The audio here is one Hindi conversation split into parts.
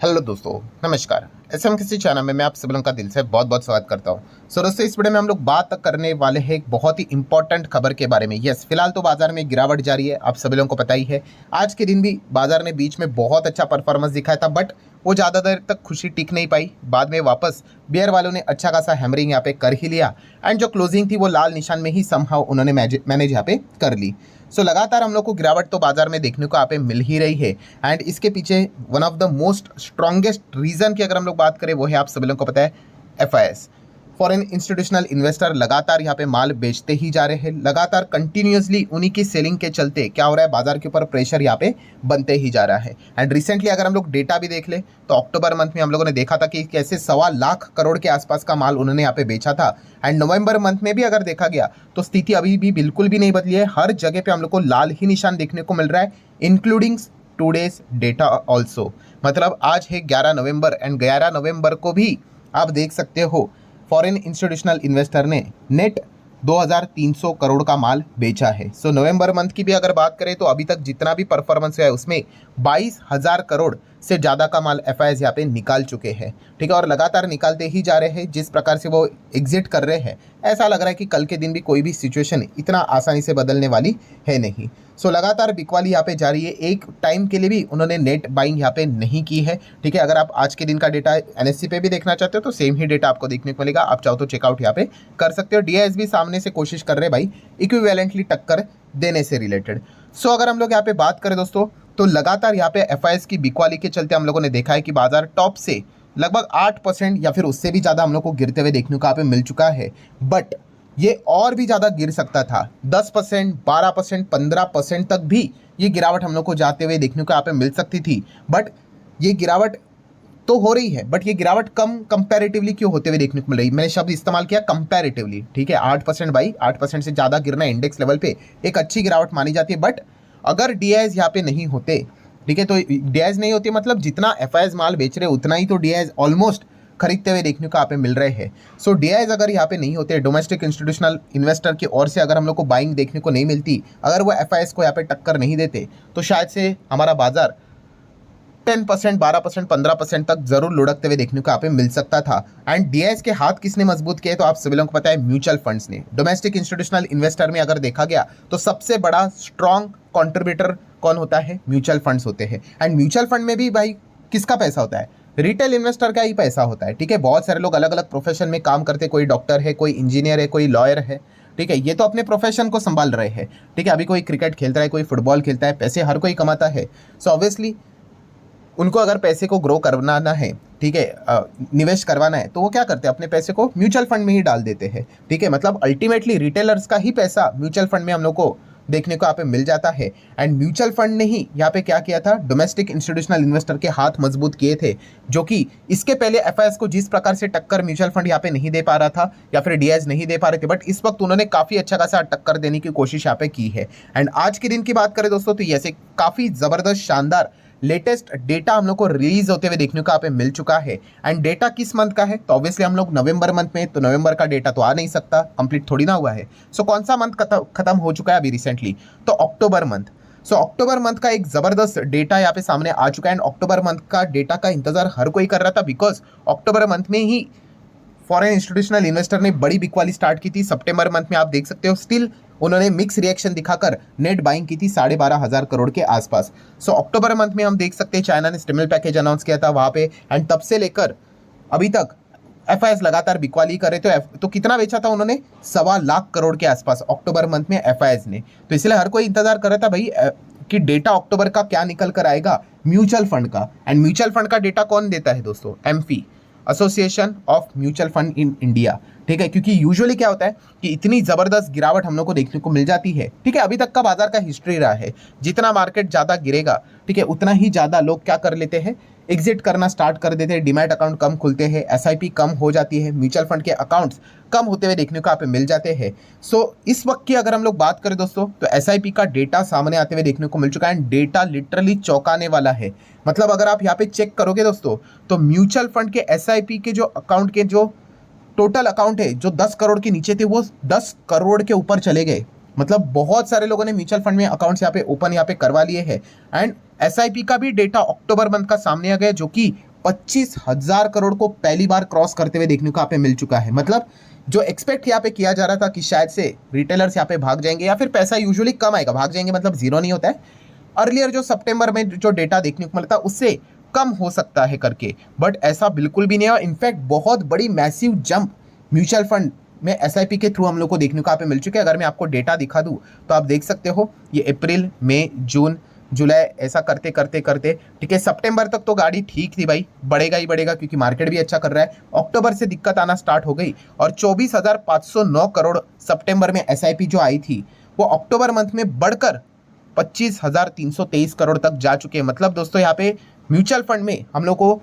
हेलो दोस्तों, नमस्कार। एसएम किसी चैनल में मैं आप सभी लोगों का दिल से बहुत बहुत स्वागत करता हूं। दोस्तों, इस वीडियो में हम लोग बात करने वाले हैं एक बहुत ही इंपॉर्टेंट खबर के बारे में। यस, फिलहाल तो बाजार में गिरावट जारी है, आप सभी लोगों को पता ही है। आज के दिन भी बाजार ने बीच में बहुत अच्छा परफॉर्मेंस दिखाया था, बट वो ज़्यादा देर तक खुशी टिक नहीं पाई। बाद में वापस बियर वालों ने अच्छा खासा हैमरिंग यहाँ पे कर ही लिया एंड जो क्लोजिंग थी वो लाल निशान में ही समहाउ उन्होंने मैनेज यहाँ पे कर ली। लगातार हम लोग को गिरावट तो बाजार में देखने को यहाँ पे मिल ही रही है एंड इसके पीछे one of the most strongest reason की अगर हम लोग बात करें वो है, आप सभी लोगों को पता है, एफआईएस। फॉरेन इंस्टीट्यूशनल इन्वेस्टर लगातार यहाँ पे माल बेचते ही जा रहे हैं। लगातार कंटिन्यूअसली उन्हीं की सेलिंग के चलते क्या हो रहा है, बाजार के ऊपर प्रेशर यहाँ पे बनते ही जा रहा है। एंड रिसेंटली अगर हम लोग डेटा भी देख ले तो अक्टूबर मंथ में हम लोगों ने देखा था कि कैसे 1.25 करोड़ के आसपास का माल उन्होंने यहाँ पे बेचा था। एंड नवंबर मंथ में भी अगर देखा गया तो स्थिति अभी भी बिल्कुल भी नहीं बदली है। हर जगह पे हम लोग को लाल ही निशान देखने को मिल रहा है, इंक्लूडिंग टूडेज डेटा ऑल्सो। मतलब आज है 11 नवंबर एंड 11 नवंबर को भी आप देख सकते हो फॉरेन इंस्टीट्यूशनल इन्वेस्टर ने नेट 2300 करोड़ का माल बेचा है। नवंबर मंथ की भी अगर बात करें तो अभी तक जितना भी परफॉर्मेंस है उसमें 22,000 करोड़ से ज़्यादा का माल एफआईएस यहाँ पे निकाल चुके हैं। ठीक है, और लगातार निकालते ही जा रहे हैं। जिस प्रकार से वो एग्जिट कर रहे हैं, ऐसा लग रहा है कि कल के दिन भी कोई भी सिचुएशन इतना आसानी से बदलने वाली है नहीं। लगातार बिकवाली यहाँ पे जारी है। एक टाइम के लिए भी उन्होंने नेट बाइंग यहाँ पे नहीं की है। ठीक है, अगर आप आज के दिन का डेटा एनएससी पे भी देखना चाहते हो तो सेम ही डेटा आपको देखने को मिलेगा। आप चाहो तो चेकआउट यहाँ पे कर सकते हो। डीआईएस भी सामने से कोशिश कर रहे भाई इक्विवेलेंटली टक्कर देने से रिलेटेड। अगर हम लोग यहाँ पे बात करें दोस्तों तो लगातार यहाँ पे एफआईएस की बिकवाली के चलते हम लोगों ने देखा है कि बाजार टॉप से लगभग 8% या फिर उससे भी ज़्यादा हम लोग को गिरते हुए देखने को यहाँ पे मिल चुका है। बट ये और भी ज़्यादा गिर सकता था। 10%, 12%, 15% तक भी ये गिरावट हम लोग को जाते हुए देखने को यहाँ पे मिल सकती थी। बट ये गिरावट तो हो रही है, बट ये गिरावट कम कंपैरेटिवली क्यों होते हुए देखने को मिल रही है? मैंने शब्द इस्तेमाल किया कंपैरेटिवली। ठीक है, 8% भाई, 8% से ज़्यादा गिरना इंडेक्स लेवल पे एक अच्छी गिरावट मानी जाती है। बट अगर डीआईएस यहाँ पे नहीं होते, ठीक है, तो डीआईएस नहीं होती मतलब जितना एफआईएस माल बेच रहे उतना ही तो डीआईएस ऑलमोस्ट खरीदते हुए देखने को यहाँ पे मिल रहे हैं। डीआईएस अगर यहाँ पे नहीं होते, डोमेस्टिक इंस्टीट्यूशनल इन्वेस्टर की ओर से अगर हम लोग को बाइंग देखने को नहीं मिलती, अगर वो एफआईएस को यहाँ पे टक्कर नहीं देते, तो शायद से हमारा बाजार 10%, 12%, 15% तक जरूर लुढ़कते हुए देखने को यहाँ पे मिल सकता था। एंड डीआईएस के हाथ किसने मजबूत किए तो आप सभी लोगों को पता है, म्यूचुअल फंड्स ने। डोमेस्टिक इंस्टीट्यूशनल इन्वेस्टर में अगर देखा गया तो सबसे बड़ा स्ट्रॉन्ग कॉन्ट्रीब्यूटर कौन होता है? म्यूचुअल फंड्स होते हैं। एंड म्यूचुअल फंड में भी भाई किसका पैसा होता है? रिटेल इन्वेस्टर का ही पैसा होता है। ठीक है, बहुत सारे लोग अलग अलग प्रोफेशन में काम करते हैं, कोई डॉक्टर है, कोई इंजीनियर है, कोई लॉयर है। ठीक है, ये तो अपने प्रोफेशन को संभाल रहे हैं। ठीक है, अभी कोई क्रिकेट खेलता है, कोई फुटबॉल खेलता है, पैसे हर कोई कमाता है। ऑब्वियसली उनको अगर पैसे को ग्रो करवाना है, ठीक है, निवेश करवाना है, तो वो क्या करते हैं? अपने पैसे को म्यूचुअल फंड में ही डाल देते हैं। ठीक है, मतलब अल्टीमेटली रिटेलर्स का ही पैसा म्यूचुअल फंड में हम लोग को देखने को यहाँ पे मिल जाता है। एंड म्यूचुअल फंड ने ही यहाँ पे क्या किया था, डोमेस्टिक इंस्टीट्यूशनल इन्वेस्टर के हाथ मजबूत किए थे, जो कि इसके पहले एफआईएस को जिस प्रकार से टक्कर म्यूचुअल फंड यहाँ पे नहीं दे पा रहा था या फिर डीआईएस नहीं दे पा रहे थे, बट इस वक्त उन्होंने काफी अच्छा खासा टक्कर देने की कोशिश यहाँ पे की है। एंड आज के दिन की बात करें दोस्तों तो ऐसे काफी जबरदस्त शानदार लेटेस्ट डेटा हम लोग को रिलीज होते हुए देखने को यहाँ पे मिल चुका है। एंड डेटा किस मंथ का है? तो ऑब्वियसली हम लोग नवंबर मंथ में, तो नवंबर का डेटा तो आ नहीं सकता, कंप्लीट थोड़ी ना हुआ है। कौन सा मंथ खत्म हो चुका है अभी रिसेंटली? तो अक्टूबर मंथ। अक्टूबर मंथ का एक जबरदस्त डेटा यहाँ पे सामने आ चुका है। एंड अक्टूबर मंथ का डेटा का इंतजार हर कोई कर रहा था, बिकॉज अक्टूबर मंथ में ही फॉरेन इंस्टीट्यूशनल इन्वेस्टर ने बड़ी बिकवाली स्टार्ट की थी। सितंबर मंथ में आप देख सकते हो स्टिल उन्होंने मिक्स रिएक्शन दिखाकर नेट बाइंग की थी 12,500 करोड़ के आसपास। अक्टूबर मंथ में हम देख सकते हैं चाइना ने स्टिमुलस पैकेज अनाउंस किया था वहां पे। एंड तब से लेकर अभी तक एफआईएस लगातार बिकवाली करे तो कितना बेचा था उन्होंने? 1.25 करोड़ के आसपास अक्टूबर मंथ में एफआईएस ने। तो इसलिए हर कोई इंतजार कर रहा था भाई कि डेटा अक्टूबर का क्या निकल कर आएगा म्यूचुअल फंड का। एंड म्यूचुअल फंड का डेटा कौन देता है दोस्तों? AMFI, association of mutual fund in India. ठीक है, क्योंकि यूजुअली क्या होता है कि इतनी जबरदस्त गिरावट हम लोग को देखने को मिल जाती है। ठीक है, अभी तक का बाजार का हिस्ट्री रहा है, जितना मार्केट ज्यादा गिरेगा, ठीक है, उतना ही ज्यादा लोग क्या कर लेते हैं, एग्जिट करना स्टार्ट कर देते हैं। डीमैट अकाउंट कम खुलते हैं, एसआईपी कम हो जाती है, म्यूचुअल फंड के अकाउंट्स कम होते हुए देखने को यहाँ पे मिल जाते हैं। इस वक्त की अगर हम लोग बात करें दोस्तों तो एसआईपी का डेटा सामने आते हुए देखने को मिल चुका है। डेटा लिटरली चौंकाने वाला है। मतलब अगर आप यहाँ पे चेक करोगे दोस्तों तो म्यूचुअल फंड के एसआईपी के जो अकाउंट के जो टोटल अकाउंट है, जो 10 करोड़ के नीचे थे, वो 10 करोड़ के ऊपर चले गए। मतलब बहुत सारे लोगों ने म्यूचुअल फंड में अकाउंट्स यहाँ पे ओपन यहाँ पे करवा लिए हैं। एंड एसआईपी का भी डेटा अक्टूबर मंथ का सामने आ गया, जो कि 25,000 करोड़ को पहली बार क्रॉस करते हुए देखने को यहाँ पे मिल चुका है। मतलब जो एक्सपेक्ट यहाँ पे किया जा रहा था कि शायद से रिटेलर्स यहाँ पे भाग जाएंगे या फिर पैसा यूजुअली कम आएगा, भाग जाएंगे मतलब जीरो नहीं होता है, अर्लियर जो सितंबर में जो डेटा देखने को मिलता उससे कम हो सकता है करके, बट ऐसा बिल्कुल भी नहीं है। इनफैक्ट बहुत बड़ी मैसिव जंप म्यूचुअल फंड में एसआईपी के थ्रू हम लोग को देखने को यहाँ पे मिल चुके हैं। अगर मैं आपको डेटा दिखा दूं तो आप देख सकते हो ये अप्रैल, मई, जून, जुलाई ऐसा करते करते करते, ठीक है, सितंबर तक तो गाड़ी ठीक थी भाई, बढ़ेगा ही बढ़ेगा क्योंकि मार्केट भी अच्छा कर रहा है। अक्टूबर से दिक्कत आना स्टार्ट हो गई और 24,509 करोड़ सितंबर में एसआईपी जो आई थी वो अक्टूबर मंथ में बढ़कर 25,323 करोड़ तक जा चुके हैं। मतलब दोस्तों यहाँ पे म्यूचुअल फंड में हम लोग को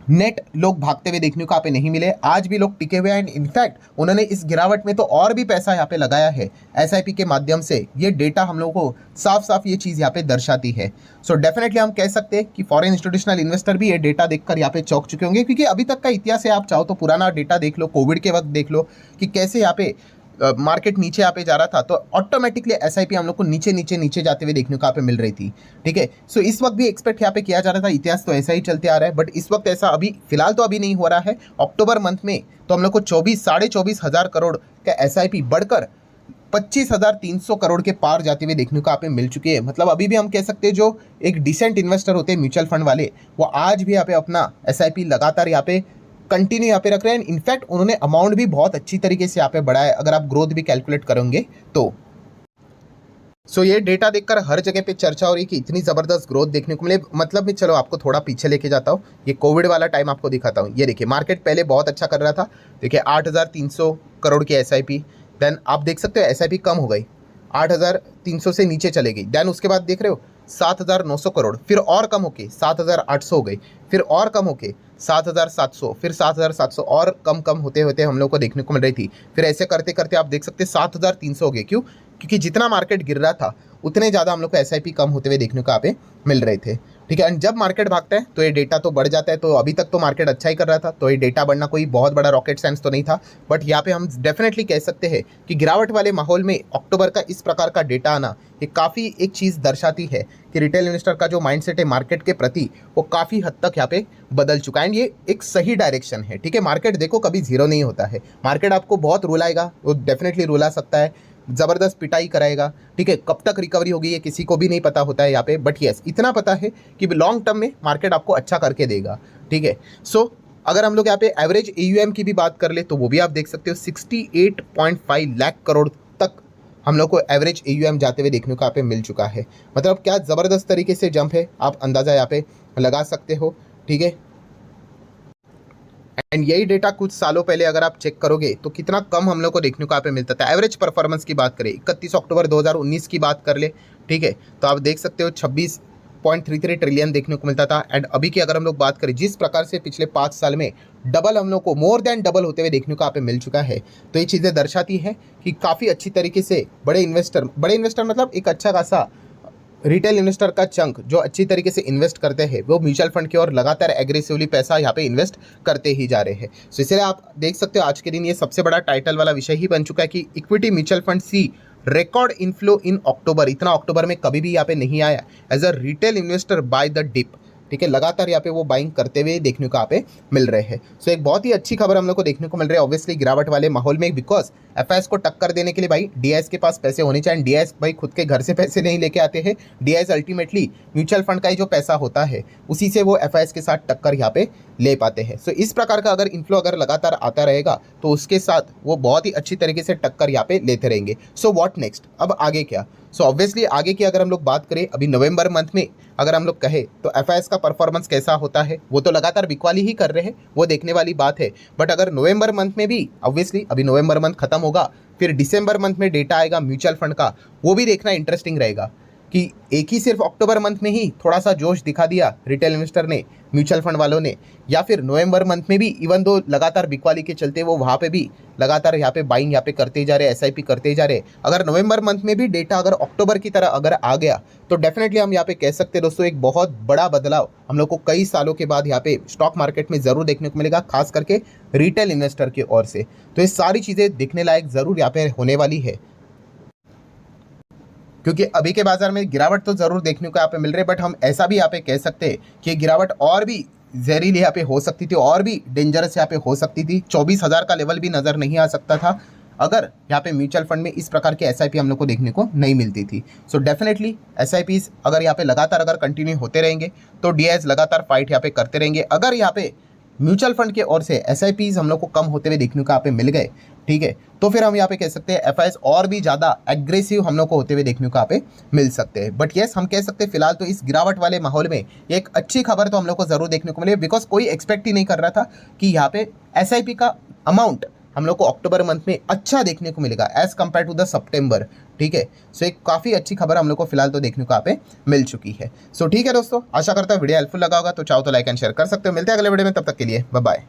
नेट लोग भागते हुए देखने को यहाँ पे नहीं मिले, आज भी लोग टिके हुए हैं। इनफैक्ट उन्होंने इस गिरावट में तो और भी पैसा यहाँ पे लगाया है एसआईपी के माध्यम से। ये डेटा हम लोगों को साफ साफ ये चीज़ यहाँ पे दर्शाती है। सो डेफिनेटली हम कह सकते हैं कि फॉरेन इंस्टीट्यूशनल इन्वेस्टर भी ये डेटा देखकर यहाँ पे चौंक चुके होंगे, क्योंकि अभी तक का इतिहास है, आप चाहो तो पुराना डेटा देख लो, कोविड के वक्त देख लो कि कैसे यहाँ पे मार्केट नीचे यहाँ पे जा रहा था तो ऑटोमेटिकली एसआईपी हम लोग को नीचे नीचे नीचे जाते हुए देखने को यहाँ पे मिल रही थी, ठीक है। सो इस वक्त भी एक्सपेक्ट यहाँ पे किया जा रहा था, इतिहास तो ऐसा ही चलते आ रहा है, बट इस वक्त ऐसा अभी फिलहाल तो अभी नहीं हो रहा है। अक्टूबर मंथ में तो हम लोग को 24,000 करोड़ का एसआईपी बढ़कर 25,300 करोड़ के पार जाते हुए देखने को यहाँ पे मिल चुकी है। मतलब अभी भी हम कह सकते हैं जो एक डिसेंट इन्वेस्टर होते हैं म्यूचुअल फंड वाले, वो आज भी यहाँ पे अपना एसआईपी लगातार यहाँ पे कंटिन्यू यहाँ पे रख रहे हैं। इनफैक्ट उन्होंने अमाउंट भी बहुत अच्छी तरीके से यहाँ पे बढ़ाया है, अगर आप ग्रोथ भी कैलकुलेट करेंगे तो। सो ये डेटा देखकर हर जगह पे चर्चा हो रही है कि इतनी ज़बरदस्त ग्रोथ देखने को मिले। मतलब मैं चलो आपको थोड़ा पीछे लेके जाता हूँ, ये कोविड वाला टाइम आपको दिखाता हूँ। ये देखिए मार्केट पहले बहुत अच्छा कर रहा था, देखिए 8,300 करोड़ की एसआईपी, देन आप देख सकते हो एसआईपी कम हो गई, 8,300 से नीचे चले गई, देन उसके बाद देख रहे हो 7,900 करोड़, फिर और कम होके 7,800 हो गई, फिर और कम होके 7,700, फिर 7,700 और कम कम होते होते हम लोग को देखने को मिल रही थी। फिर ऐसे करते करते आप देख सकते हैं 7,300 हो गए। क्यों? क्योंकि जितना मार्केट गिर रहा था उतने ज़्यादा हम लोग को एसआईपी कम होते हुए देखने को यहाँ पे मिल रहे थे, ठीक है। एंड जब मार्केट भागता है तो ये डेटा तो बढ़ जाता है। तो अभी तक तो मार्केट अच्छा ही कर रहा था, तो ये डेटा बढ़ना कोई बहुत बड़ा रॉकेट साइंस तो नहीं था, बट यहाँ पे हम डेफिनेटली कह सकते हैं कि गिरावट वाले माहौल में अक्टूबर का इस प्रकार का डेटा आना ये काफ़ी एक चीज़ दर्शाती है कि रिटेल इन्वेस्टर का जो माइंडसेट है मार्केट के प्रति वो काफ़ी हद तक यहाँ पे बदल चुका है। एंड ये एक सही डायरेक्शन है, ठीक है। मार्केट देखो कभी जीरो नहीं होता है, मार्केट आपको बहुत रुलाएगा, वो डेफिनेटली रुला सकता है, ज़बरदस्त पिटाई कराएगा, ठीक है। कब तक रिकवरी होगी ये किसी को भी नहीं पता होता है यहाँ पे, बट यस इतना पता है कि लॉन्ग टर्म में मार्केट आपको अच्छा करके देगा, ठीक है। सो अगर हम लोग यहाँ पे एवरेज AUM की भी बात कर ले तो वो भी आप देख सकते हो 68.5 लाख करोड़ तक हम लोग को एवरेज AUM जाते हुए देखने को यहाँ पे मिल चुका है। मतलब क्या ज़बरदस्त तरीके से जंप है, आप अंदाज़ा यहाँ पे लगा सकते हो, ठीक है। एंड यही डेटा कुछ सालों पहले अगर आप चेक करोगे तो कितना कम हम लोग को देखने को यहाँ पे मिलता था। एवरेज परफॉर्मेंस की बात करें 31 अक्टूबर 2019 की बात कर ले, ठीक है, तो आप देख सकते हो 26.33 ट्रिलियन देखने को मिलता था। एंड अभी की अगर हम लोग बात करें जिस प्रकार से पिछले 5 साल में डबल हम लोग को, मोर देन डबल होते हुए देखने को यहाँ पे मिल चुका है, तो ये चीज़ें दर्शाती है कि काफ़ी अच्छी तरीके से बड़े इन्वेस्टर मतलब एक अच्छा खासा रिटेल इन्वेस्टर का चंक जो अच्छी तरीके से इन्वेस्ट करते हैं वो म्यूचुअल फंड की ओर लगातार एग्रेसिवली पैसा यहाँ पे इन्वेस्ट करते ही जा रहे हैं। सो इसलिए आप देख सकते हो आज के दिन ये सबसे बड़ा टाइटल वाला विषय ही बन चुका है कि equity mutual fund see record inflow in October. इतना अक्टूबर में कभी भी यहाँ पे नहीं आया as a retail investor buy the dip, ठीक है। लगातार यहाँ पे वो बाइंग करते हुए देखने को यहाँ पे मिल रहे हैं। सो एक बहुत ही अच्छी खबर हम लोग को देखने को मिल रही है ऑब्वियसली गिरावट वाले माहौल में, बिकॉज एफआईएस को टक्कर देने के लिए भाई डीआईएस के पास पैसे होने चाहिए। डीआईएस भाई खुद के घर से पैसे नहीं लेके आते हैं, डीआईएस अल्टीमेटली म्यूचुअल फंड का ही जो पैसा होता है उसी से वो एफआईएस के साथ टक्कर यहाँ पे ले पाते हैं। सो इस प्रकार का अगर इन्फ्लो अगर लगातार आता रहेगा तो उसके साथ वो बहुत ही अच्छी तरीके से टक्कर यहाँ पे लेते रहेंगे। सो व्हाट नेक्स्ट, अब आगे क्या? सो ऑब्वियसली आगे की अगर हम लोग बात करें अभी नवंबर मंथ में अगर हम लोग कहें तो एफआईएस का परफॉर्मेंस कैसा होता है, वो तो लगातार बिकवाली ही कर रहे हैं, वो देखने वाली बात है। बट अगर नवंबर मंथ में भी ऑब्वियसली अभी नवंबर मंथ खत्म होगा, फिर दिसंबर मंथ में डेटा आएगा म्यूचुअल फंड का, वो भी देखना इंटरेस्टिंग रहेगा कि एक ही सिर्फ अक्टूबर मंथ में ही थोड़ा सा जोश दिखा दिया रिटेल इन्वेस्टर ने, म्यूचुअल फंड वालों ने, या फिर नवंबर मंथ में भी इवन दो लगातार बिकवाली के चलते वो वहाँ पे भी लगातार यहाँ पे बाइंग यहाँ पे करते जा रहे, एसआईपी करते जा रहे। अगर नवंबर मंथ में भी डेटा अगर अक्टूबर की तरह अगर आ गया तो डेफिनेटली हम यहाँ पे कह सकते हैं दोस्तों एक बहुत बड़ा बदलाव हम लोग को कई सालों के बाद यहाँ पे स्टॉक मार्केट में ज़रूर देखने को मिलेगा, खास करके रिटेल इन्वेस्टर की ओर से। तो ये सारी चीज़ें दिखने लायक ज़रूर यहाँ पे होने वाली है, क्योंकि अभी के बाजार में गिरावट तो ज़रूर देखने को यहाँ पे मिल रही है, बट हम ऐसा भी यहाँ पे कह सकते हैं कि गिरावट और भी जहरीली यहाँ पे हो सकती थी और भी डेंजरस यहाँ पे हो सकती थी। 24,000 का लेवल भी नज़र नहीं आ सकता था अगर यहाँ पे म्यूचुअल फंड में इस प्रकार के एसआईपी हम लोग को देखने को नहीं मिलती थी। सो डेफिनेटली एसआईपीज अगर यहाँ पे लगातार अगर कंटिन्यू होते रहेंगे तो डीआईएस लगातार फाइट यहाँ पे करते रहेंगे। अगर यहाँ पे म्यूचुअल फंड के ओर से एसआईपीज हम लोग को कम होते हुए देखने को यहाँ पे मिल गए, ठीक है, तो फिर हम यहाँ पे कह सकते हैं एफआईएस और भी ज़्यादा एग्रेसिव हम लोग को होते हुए देखने को यहाँ पे मिल सकते हैं। बट येस, हम कह सकते हैं फिलहाल तो इस गिरावट वाले माहौल में एक अच्छी खबर तो हम लोग को जरूर देखने को मिले, बिकॉज कोई एक्सपेक्ट ही नहीं कर रहा था कि यहाँ पे एसआईपी का अमाउंट हम लोग को अक्टूबर मंथ में अच्छा देखने को मिलेगा as compare to the September, ठीक है। सो एक काफ़ी अच्छी खबर हम लोग को फिलहाल तो देखने को यहाँ पे मिल चुकी है। सो ठीक है दोस्तों, आशा करता हूँ वीडियो हेल्पफुल लगा होगा, तो चाहो तो लाइक एंड शेयर कर सकते हो। मिलते हैं अगले वीडियो में, तब तक के लिए बाय बाय।